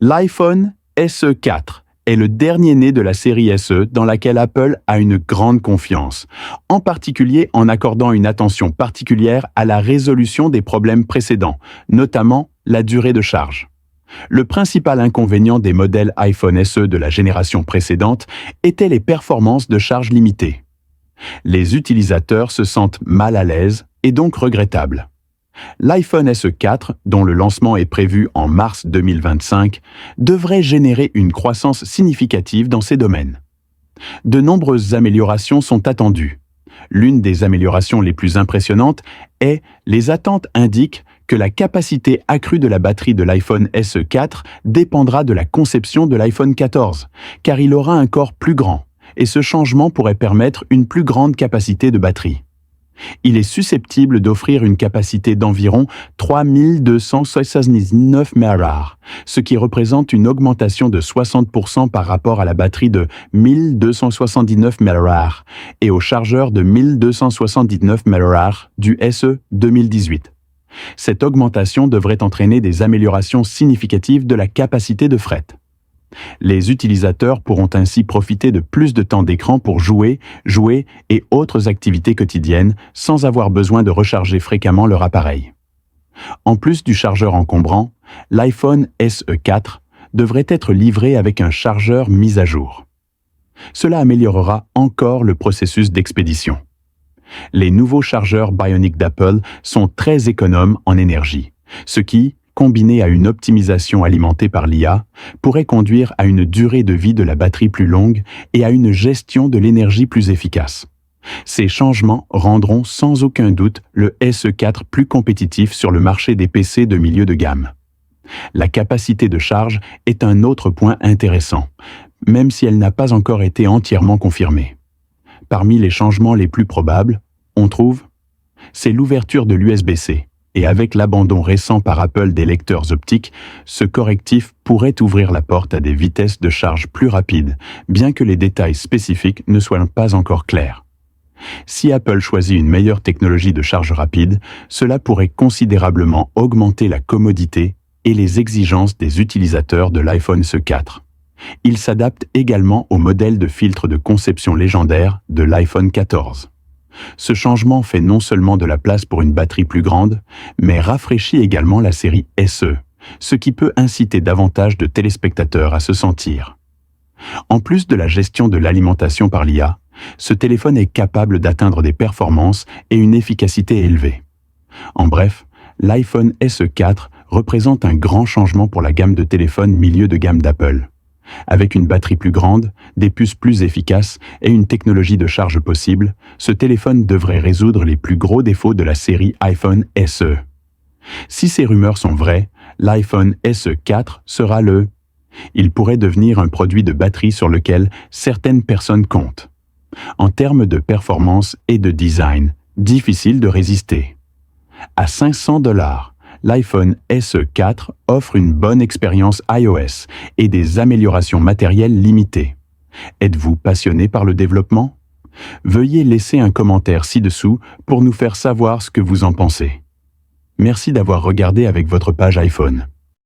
L'iPhone SE 4 est le dernier né de la série SE dans laquelle Apple a une grande confiance, en particulier en accordant une attention particulière à la résolution des problèmes précédents, notamment la durée de charge. Le principal inconvénient des modèles iPhone SE de la génération précédente était les performances de charge limitées. Les utilisateurs se sentent mal à l'aise et donc regrettables. L'iPhone SE 4, dont le lancement est prévu en mars 2025, devrait générer une croissance significative dans ces domaines. De nombreuses améliorations sont attendues. L'une des améliorations les plus impressionnantes est les attentes indiquent que la capacité accrue de la batterie de l'iPhone SE 4 dépendra de la conception de l'iPhone 14, car il aura un corps plus grand, et ce changement pourrait permettre une plus grande capacité de batterie. Il est susceptible d'offrir une capacité d'environ 3279 mAh, ce qui représente une augmentation de 60% par rapport à la batterie de 1279 mAh et au chargeur de 1279 mAh du SE 2018. Cette augmentation devrait entraîner des améliorations significatives de la capacité de fret. Les utilisateurs pourront ainsi profiter de plus de temps d'écran pour jouer et autres activités quotidiennes sans avoir besoin de recharger fréquemment leur appareil. En plus du chargeur encombrant, l'iPhone SE 4 devrait être livré avec un chargeur mis à jour. Cela améliorera encore le processus d'expédition. Les nouveaux chargeurs Bionic d'Apple sont très économes en énergie, ce qui, combiné à une optimisation alimentée par l'IA, pourrait conduire à une durée de vie de la batterie plus longue et à une gestion de l'énergie plus efficace. Ces changements rendront sans aucun doute le SE 4 plus compétitif sur le marché des PC de milieu de gamme. La capacité de charge est un autre point intéressant, même si elle n'a pas encore été entièrement confirmée. Parmi les changements les plus probables, on trouve c'est l'ouverture de l'USB-C. Et avec l'abandon récent par Apple des lecteurs optiques, ce correctif pourrait ouvrir la porte à des vitesses de charge plus rapides, bien que les détails spécifiques ne soient pas encore clairs. Si Apple choisit une meilleure technologie de charge rapide, cela pourrait considérablement augmenter la commodité et les exigences des utilisateurs de l'iPhone SE 4. Il s'adapte également au modèle de filtre de conception légendaire de l'iPhone 14. Ce changement fait non seulement de la place pour une batterie plus grande, mais rafraîchit également la série SE, ce qui peut inciter davantage de téléspectateurs à se sentir. En plus de la gestion de l'alimentation par l'IA, ce téléphone est capable d'atteindre des performances et une efficacité élevée. En bref, l'iPhone SE 4 représente un grand changement pour la gamme de téléphones milieu de gamme d'Apple. Avec une batterie plus grande, des puces plus efficaces et une technologie de charge possible, ce téléphone devrait résoudre les plus gros défauts de la série iPhone SE. Si ces rumeurs sont vraies, l'iPhone SE 4 sera il pourrait devenir un produit de batterie sur lequel certaines personnes comptent. En termes de performance et de design, difficile de résister. À $500, l'iPhone SE 4 offre une bonne expérience iOS et des améliorations matérielles limitées. Êtes-vous passionné par le développement? Veuillez laisser un commentaire ci-dessous pour nous faire savoir ce que vous en pensez. Merci d'avoir regardé avec votre page iPhone.